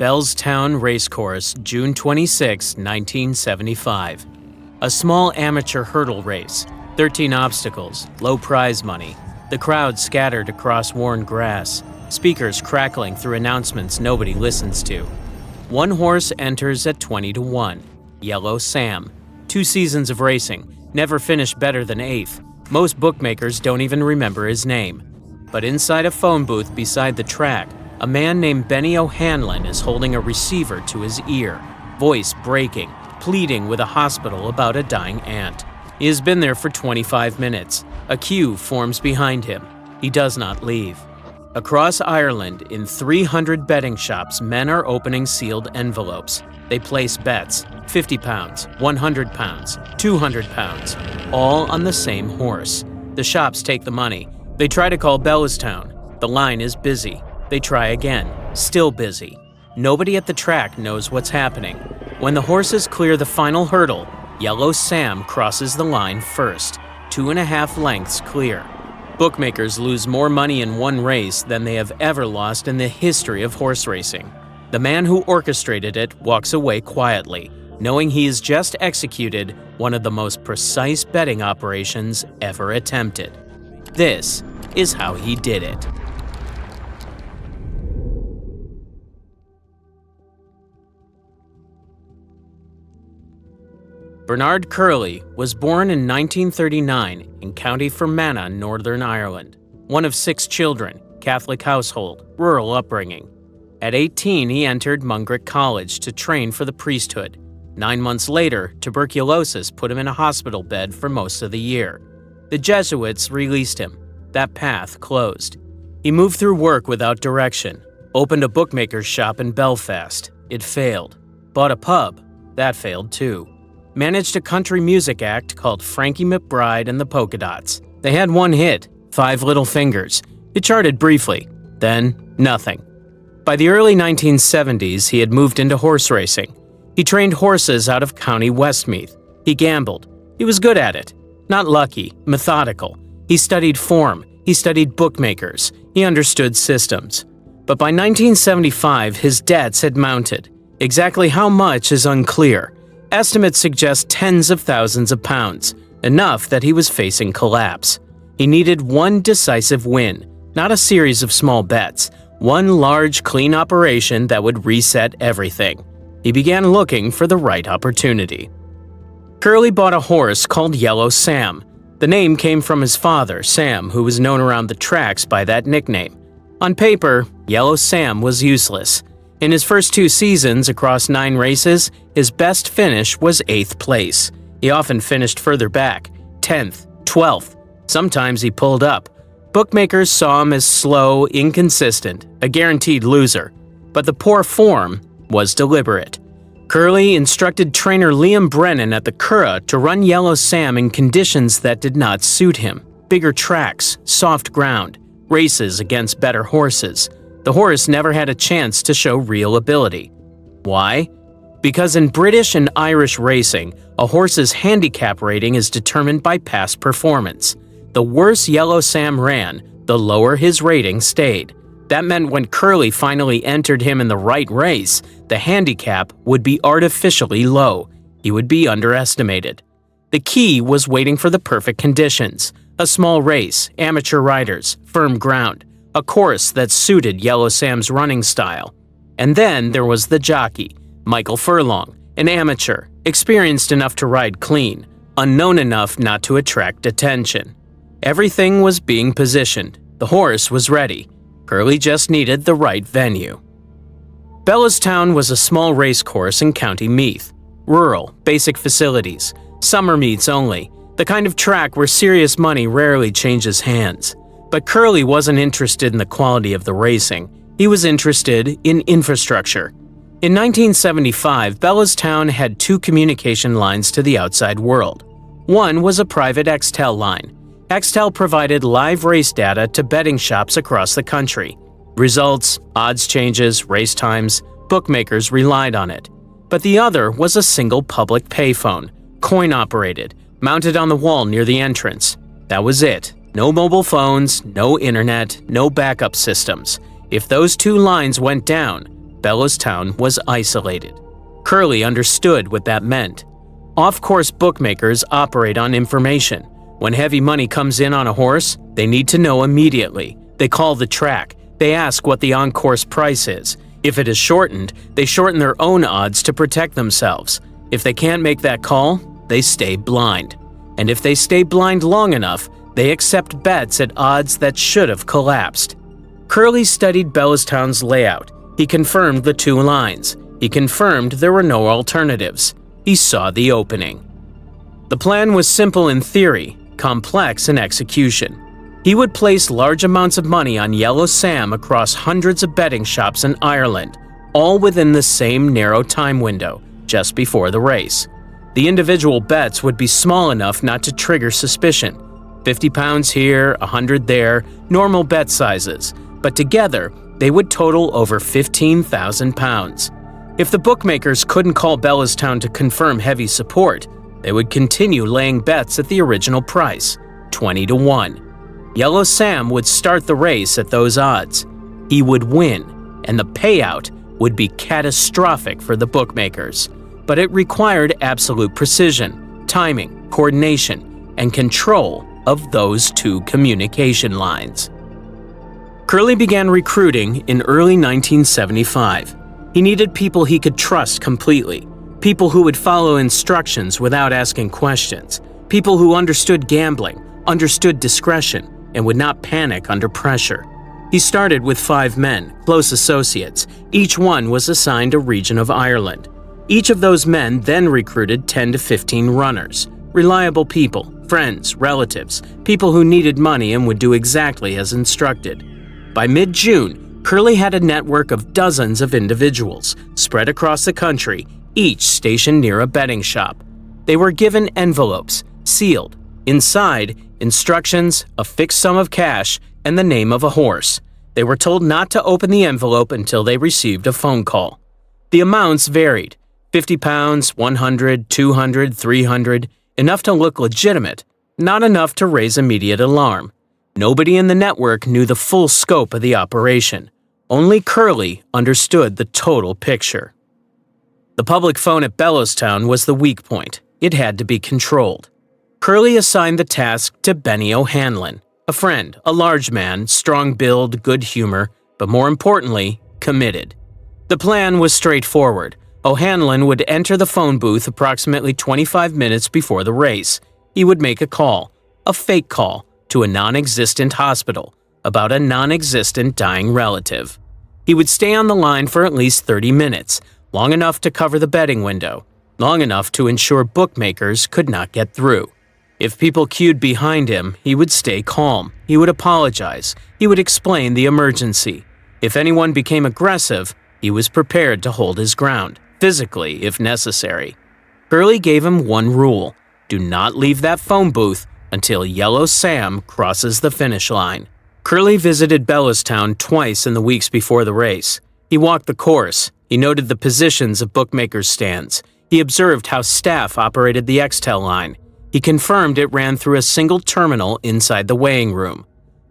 Bellstown Racecourse, June 26, 1975. A small amateur hurdle race, 13 obstacles, low prize money, the crowd scattered across worn grass, speakers crackling through announcements nobody listens to. One horse enters at 20-1, Yellow Sam. 2 seasons of racing, never finished better than 8th. Most bookmakers don't even remember his name. But inside a phone booth beside the track, a man named Benny O'Hanlon is holding a receiver to his ear, voice breaking, pleading with a hospital about a dying aunt. He has been there for 25 minutes. A queue forms behind him. He does not leave. Across Ireland, in 300 betting shops, men are opening sealed envelopes. They place bets, £50, £100, £200, all on the same horse. The shops take the money. They try to call Bellstown. The line is busy. They try again, still busy. Nobody at the track knows what's happening. When the horses clear the final hurdle, Yellow Sam crosses the line first, 2.5 lengths clear. Bookmakers lose more money in one race than they have ever lost in the history of horse racing. The man who orchestrated it walks away quietly, knowing he has just executed one of the most precise betting operations ever attempted. This is how he did it. Barney Curley was born in 1939 in County Fermanagh, Northern Ireland. One of 6 children, Catholic household, rural upbringing. At 18, he entered Mungrick College to train for the priesthood. 9 months later, tuberculosis put him in a hospital bed for most of the year. The Jesuits released him. That path closed. He moved through work without direction. Opened a bookmaker's shop in Belfast. It failed. Bought a pub. That failed too. Managed a country music act called Frankie McBride and the Polka Dots. They had one hit, 5 Little Fingers. It charted briefly, then nothing. By the early 1970s, he had moved into horse racing. He trained horses out of County Westmeath. He gambled. He was good at it. Not lucky, methodical. He studied form. He studied bookmakers. He understood systems. But by 1975, his debts had mounted. Exactly how much is unclear. Estimates suggest tens of thousands of pounds, enough that he was facing collapse. He needed one decisive win, not a series of small bets, one large, clean operation that would reset everything. He began looking for the right opportunity. Curley bought a horse called Yellow Sam. The name came from his father, Sam, who was known around the tracks by that nickname. On paper, Yellow Sam was useless. In his first 2 seasons across 9 races, his best finish was 8th place. He often finished further back, 10th, 12th. Sometimes he pulled up. Bookmakers saw him as slow, inconsistent, a guaranteed loser. But the poor form was deliberate. Curley instructed trainer Liam Brennan at the Curragh to run Yellow Sam in conditions that did not suit him. Bigger tracks, soft ground, races against better horses. The horse never had a chance to show real ability. Why? Because in British and Irish racing, a horse's handicap rating is determined by past performance. The worse Yellow Sam ran, the lower his rating stayed. That meant when Curley finally entered him in the right race, the handicap would be artificially low. He would be underestimated. The key was waiting for the perfect conditions. A small race, amateur riders, firm ground. A course that suited Yellow Sam's running style. And then there was the jockey, Michael Furlong, an amateur, experienced enough to ride clean, unknown enough not to attract attention. Everything was being positioned. The horse was ready. Curley just needed the right venue. Bellstown was a small racecourse in County Meath. Rural, basic facilities, summer meets only, the kind of track where serious money rarely changes hands. But Curley wasn't interested in the quality of the racing. He was interested in infrastructure. In 1975, Bellstown had 2 communication lines to the outside world. One was a private Xtel line. Xtel provided live race data to betting shops across the country. Results, odds changes, race times, bookmakers relied on it. But the other was a single public payphone, coin-operated, mounted on the wall near the entrance. That was it. No mobile phones, no internet, no backup systems. If those 2 lines went down, Bellostown was isolated. Curley understood what that meant. Off-course bookmakers operate on information. When heavy money comes in on a horse, they need to know immediately. They call the track. They ask what the on-course price is. If it is shortened, they shorten their own odds to protect themselves. If they can't make that call, they stay blind. And if they stay blind long enough, they accept bets at odds that should have collapsed. Curley studied Bellostown's layout. He confirmed the two lines. He confirmed there were no alternatives. He saw the opening. The plan was simple in theory, complex in execution. He would place large amounts of money on Yellow Sam across hundreds of betting shops in Ireland, all within the same narrow time window, just before the race. The individual bets would be small enough not to trigger suspicion. £50 here, £100 there, normal bet sizes, but together they would total over £15,000. If the bookmakers couldn't call Bellostown to confirm heavy support, they would continue laying bets at the original price, 20-1. Yellow Sam would start the race at those odds. He would win, and the payout would be catastrophic for the bookmakers. But it required absolute precision, timing, coordination, and control of those two communication lines. Curley began recruiting in early 1975. He needed people he could trust completely, people who would follow instructions without asking questions, people who understood gambling, understood discretion, and would not panic under pressure. He started with 5 men, close associates. Each one was assigned a region of Ireland. Each of those men then recruited 10 to 15 runners, reliable people, friends, relatives, people who needed money and would do exactly as instructed. By mid-June, Curley had a network of dozens of individuals spread across the country, each stationed near a betting shop. They were given envelopes, sealed. Inside, instructions, a fixed sum of cash, and the name of a horse. They were told not to open the envelope until they received a phone call. The amounts varied: £50, £100, £200, £300, enough to look legitimate, not enough to raise immediate alarm. Nobody in the network knew the full scope of the operation. Only Curley understood the total picture. The public phone at Bellostown was the weak point. It had to be controlled. Curley assigned the task to Benny O'Hanlon, a friend, a large man, strong build, good humor, but more importantly, committed. The plan was straightforward. O'Hanlon would enter the phone booth approximately 25 minutes before the race. He would make a fake call, to a non-existent hospital about a non-existent dying relative. He would stay on the line for at least 30 minutes, long enough to cover the betting window, long enough to ensure bookmakers could not get through. If people queued behind him, he would stay calm. He would apologize. He would explain the emergency. If anyone became aggressive, he was prepared to hold his ground, physically if necessary. Curley gave him one rule: do not leave that phone booth until Yellow Sam crosses the finish line. Curley visited Bellostown twice in the weeks before the race. He walked the course. He noted the positions of bookmakers' stands. He observed how staff operated the Xtel line. He confirmed it ran through a single terminal inside the weighing room.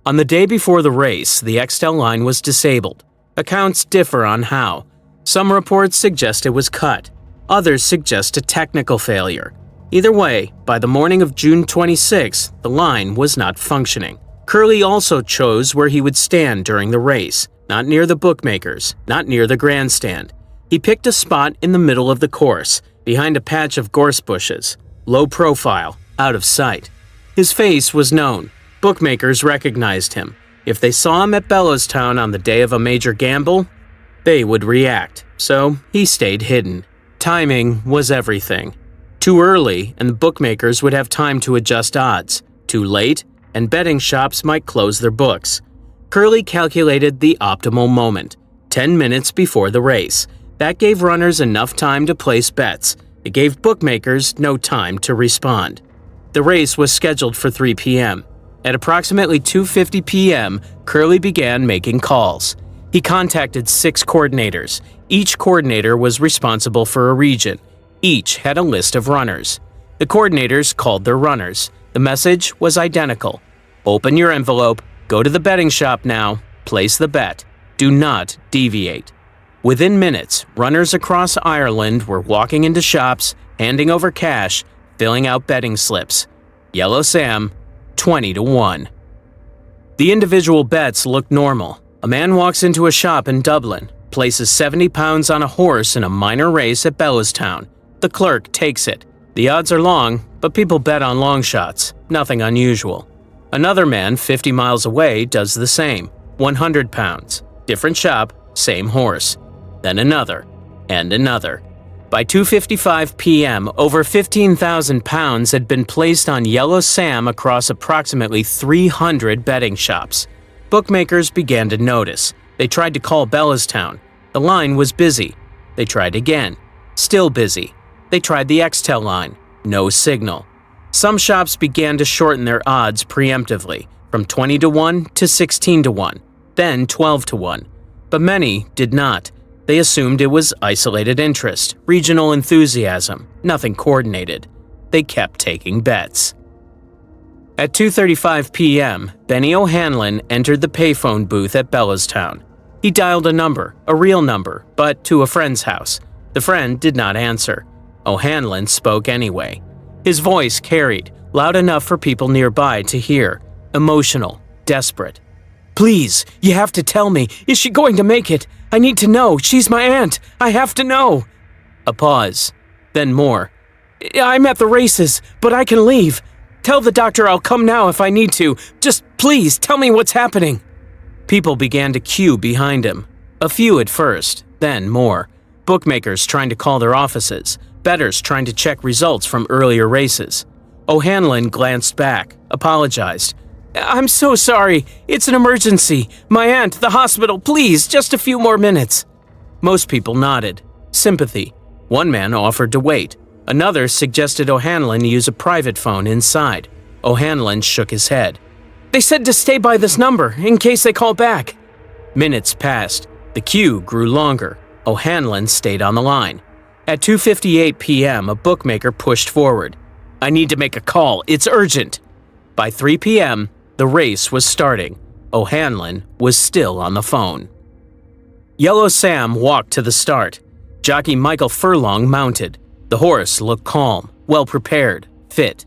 On the day before the race, the Xtel line was disabled. Accounts differ on how. Some reports suggest it was cut. Others suggest a technical failure. Either way, by the morning of June 26, the line was not functioning. Curley also chose where he would stand during the race, not near the bookmakers, not near the grandstand. He picked a spot in the middle of the course, behind a patch of gorse bushes, low profile, out of sight. His face was known. Bookmakers recognized him. If they saw him at Bellostown on the day of a major gamble, they would react, so he stayed hidden. Timing was everything. Too early, and the bookmakers would have time to adjust odds. Too late, and betting shops might close their books. Curley calculated the optimal moment, 10 minutes before the race. That gave runners enough time to place bets. It gave bookmakers no time to respond. The race was scheduled for 3 p.m. At approximately 2:50 p.m., Curley began making calls. He contacted 6 coordinators. Each coordinator was responsible for a region. Each had a list of runners. The coordinators called their runners. The message was identical. Open your envelope, go to the betting shop now, place the bet. Do not deviate. Within minutes, runners across Ireland were walking into shops, handing over cash, filling out betting slips. Yellow Sam, 20-1. The individual bets looked normal. A man walks into a shop in Dublin, places £70 on a horse in a minor race at Bellastown. The clerk takes it. The odds are long, but people bet on long shots, nothing unusual. Another man 50 miles away does the same, £100. Different shop, same horse. Then another, and another. By 2:55 p.m., over £15,000 had been placed on Yellow Sam across approximately 300 betting shops. Bookmakers began to notice. They tried to call Bellastown. The line was busy. They tried again. Still busy. They tried the Xtel line. No signal. Some shops began to shorten their odds preemptively, from 20-1 to 16-1, then 12-1. But many did not. They assumed it was isolated interest, regional enthusiasm, nothing coordinated. They kept taking bets. At 2:35 p.m., Benny O'Hanlon entered the payphone booth at Bellastown. He dialed a number, a real number, but to a friend's house. The friend did not answer. O'Hanlon spoke anyway. His voice carried, loud enough for people nearby to hear, emotional, desperate. "Please, you have to tell me. Is she going to make it? I need to know. She's my aunt. I have to know." A pause. Then more. "I'm at the races, but I can leave. Tell the doctor I'll come now if I need to. Just please tell me what's happening." People began to queue behind him. A few at first, then more. Bookmakers trying to call their offices. Bettors trying to check results from earlier races. O'Hanlon glanced back, apologized. "I'm so sorry. It's an emergency. My aunt, the hospital, please, just a few more minutes." Most people nodded. Sympathy. One man offered to wait. Another suggested O'Hanlon use a private phone inside. O'Hanlon shook his head. "They said to stay by this number, in case they call back." Minutes passed. The queue grew longer. O'Hanlon stayed on the line. At 2:58 p.m., a bookmaker pushed forward. "I need to make a call. It's urgent." By 3 p.m., the race was starting. O'Hanlon was still on the phone. Yellow Sam walked to the start. Jockey Michael Furlong mounted. The horse looked calm, well prepared, fit.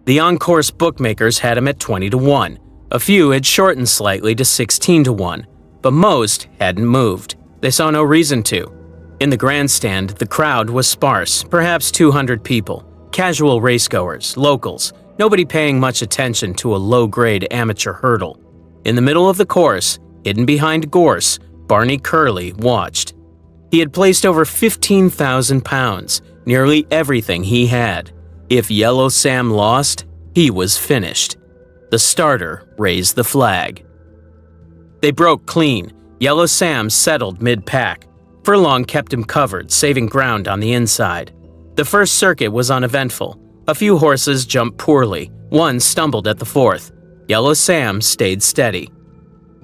The on-course bookmakers had him at 20-1. A few had shortened slightly to 16-1, but most hadn't moved. They saw no reason to. In the grandstand, the crowd was sparse, perhaps 200 people. Casual racegoers, locals, nobody paying much attention to a low-grade amateur hurdle. In the middle of the course, hidden behind gorse, Barney Curley watched. He had placed over £15,000, nearly everything he had. If Yellow Sam lost, he was finished. The starter raised the flag. They broke clean. Yellow Sam settled mid-pack. Furlong kept him covered, saving ground on the inside. The first circuit was uneventful. A few horses jumped poorly. One stumbled at the fourth. Yellow Sam stayed steady.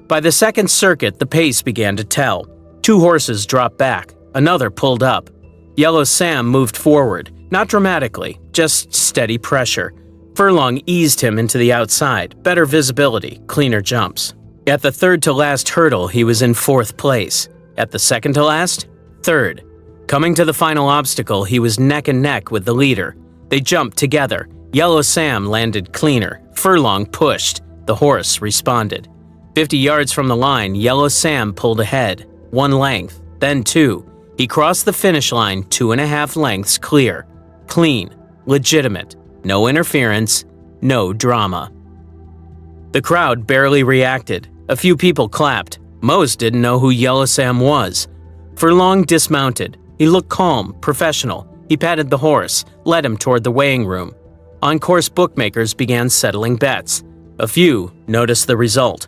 By the second circuit, the pace began to tell. Two horses dropped back. Another pulled up. Yellow Sam moved forward, not dramatically, just steady pressure. Furlong eased him into the outside, better visibility, cleaner jumps. At the third-to-last hurdle, he was in fourth place. At the second-to-last, third. Coming to the final obstacle, he was neck and neck with the leader. They jumped together. Yellow Sam landed cleaner. Furlong pushed. The horse responded. 50 yards from the line, Yellow Sam pulled ahead. 1 length, then 2. He crossed the finish line 2.5 lengths clear. Clean. Legitimate. No interference. No drama. The crowd barely reacted. A few people clapped. Most didn't know who Yellow Sam was. Furlong dismounted. He looked calm, professional. He patted the horse, led him toward the weighing room. On-course bookmakers began settling bets. A few noticed the result.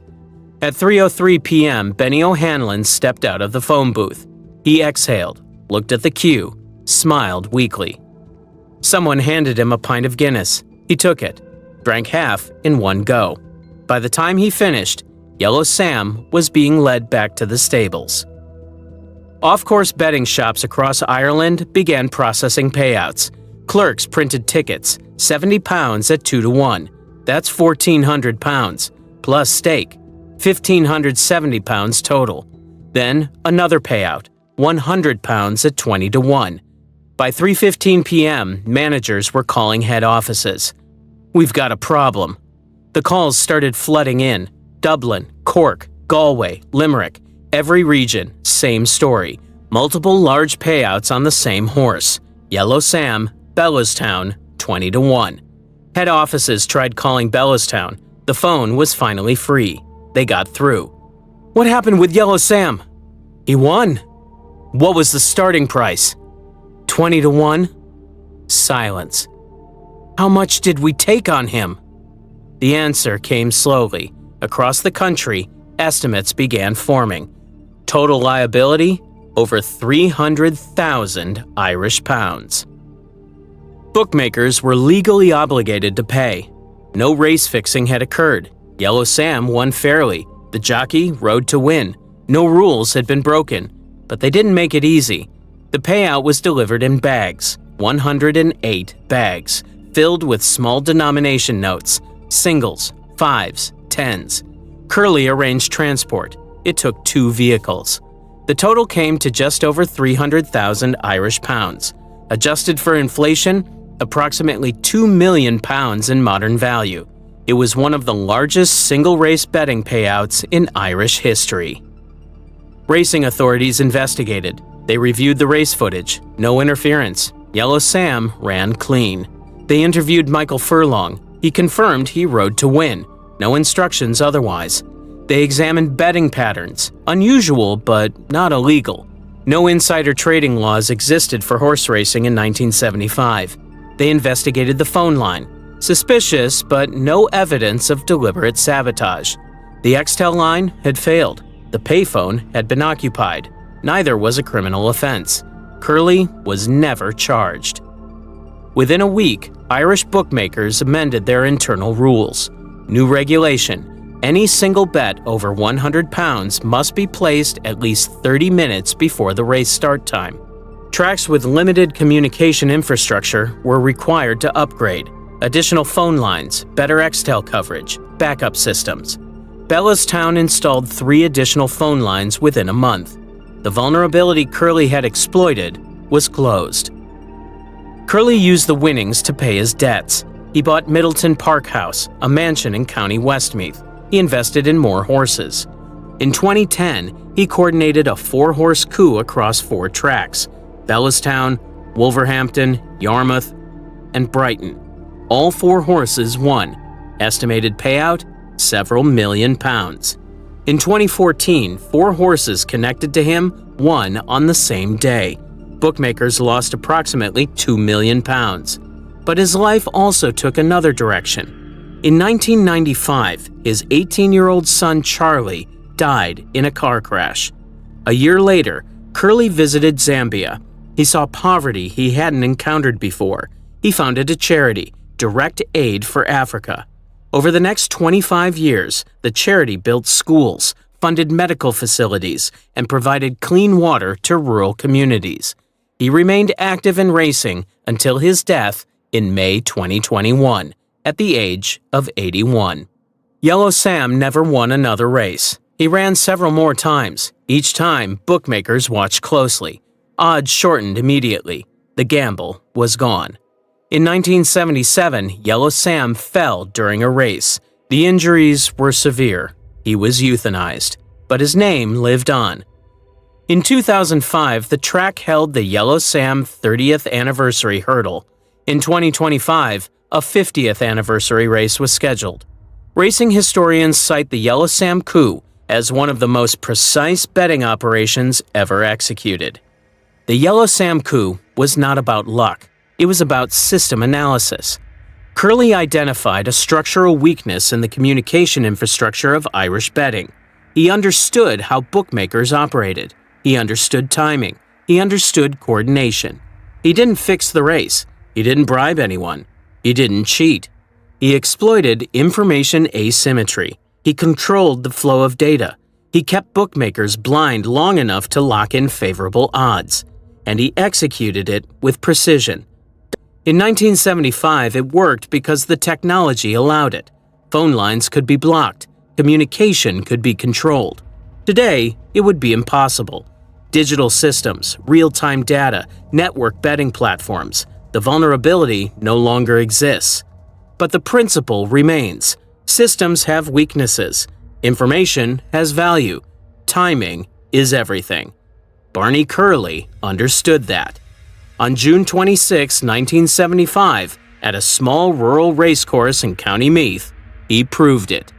At 3:03 p.m., Benny O'Hanlon stepped out of the phone booth. He exhaled, looked at the queue, smiled weakly. Someone handed him a pint of Guinness. He took it, drank half in one go. By the time he finished, Yellow Sam was being led back to the stables. Off-course betting shops across Ireland began processing payouts. Clerks printed tickets, £70 at 2-1. That's £1,400, plus stake, £1,570 total. Then another payout, £100 at 20 to 1. By 3:15 p.m., managers were calling head offices. "We've got a problem." The calls started flooding in. Dublin, Cork, Galway, Limerick, every region, same story. Multiple large payouts on the same horse. Yellow Sam, Bellastown, 20 to 1. Head offices tried calling Bellastown. The phone was finally free. They got through. "What happened with Yellow Sam?" "He won." "What was the starting price?" 20 to 1. Silence. "How much did we take on him?" The answer came slowly. Across the country, estimates began forming. Total liability? Over 300,000 Irish pounds. Bookmakers were legally obligated to pay. No race fixing had occurred. Yellow Sam won fairly. The jockey rode to win. No rules had been broken, but they didn't make it easy. The payout was delivered in bags, 108 bags, filled with small denomination notes, singles, fives, tens. Curley arranged transport. It took 2 vehicles. The total came to just over 300,000 Irish pounds. Adjusted for inflation, approximately £2 million in modern value. It was one of the largest single-race betting payouts in Irish history. Racing authorities investigated. They reviewed the race footage. No interference. Yellow Sam ran clean. They interviewed Michael Furlong. He confirmed he rode to win. No instructions otherwise. They examined betting patterns. Unusual, but not illegal. No insider trading laws existed for horse racing in 1975. They investigated the phone line. Suspicious, but no evidence of deliberate sabotage. The Xtel line had failed. The payphone had been occupied. Neither was a criminal offense. Curley was never charged. Within a week, Irish bookmakers amended their internal rules. New regulation: any single bet over £100 must be placed at least 30 minutes before the race start time. Tracks with limited communication infrastructure were required to upgrade. Additional phone lines, better Xtel coverage, backup systems. Bellastown installed 3 additional phone lines within a month. The vulnerability Curley had exploited was closed. Curley used the winnings to pay his debts. He bought Middleton Park House, a mansion in County Westmeath. He invested in more horses. In 2010, he coordinated a 4-horse coup across 4 tracks: Bellastown, Wolverhampton, Yarmouth, and Brighton. All 4 horses won. Estimated payout: several million pounds. In 2014, 4 horses connected to him won on the same day. Bookmakers lost approximately £2 million. But his life also took another direction. In 1995, his 18-year-old son Charlie died in a car crash. A year later, Curley visited Zambia. He saw poverty he hadn't encountered before. He founded a charity, Direct Aid for Africa. Over the next 25 years, the charity built schools, funded medical facilities, and provided clean water to rural communities. He remained active in racing until his death in May 2021, at the age of 81. Yellow Sam never won another race. He ran several more times. Each time, bookmakers watched closely. Odds shortened immediately. The gamble was gone. In 1977, Yellow Sam fell during a race. The injuries were severe. He was euthanized, but his name lived on. In 2005, the track held the Yellow Sam 30th anniversary hurdle. In 2025, a 50th anniversary race was scheduled. Racing historians cite the Yellow Sam coup as one of the most precise betting operations ever executed. The Yellow Sam coup was not about luck. It was about system analysis. Curley identified a structural weakness in the communication infrastructure of Irish betting. He understood how bookmakers operated. He understood timing. He understood coordination. He didn't fix the race. He didn't bribe anyone. He didn't cheat. He exploited information asymmetry. He controlled the flow of data. He kept bookmakers blind long enough to lock in favorable odds. And he executed it with precision. In 1975, it worked because the technology allowed it. Phone lines could be blocked. Communication could be controlled. Today, it would be impossible. Digital systems, real-time data, network betting platforms. The vulnerability no longer exists. But the principle remains. Systems have weaknesses. Information has value. Timing is everything. Barney Curley understood that. On June 26, 1975, at a small rural racecourse in County Meath, he proved it.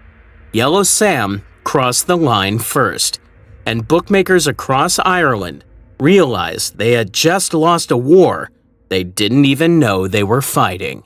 Yellow Sam crossed the line first, and bookmakers across Ireland realized they had just lost a war they didn't even know they were fighting.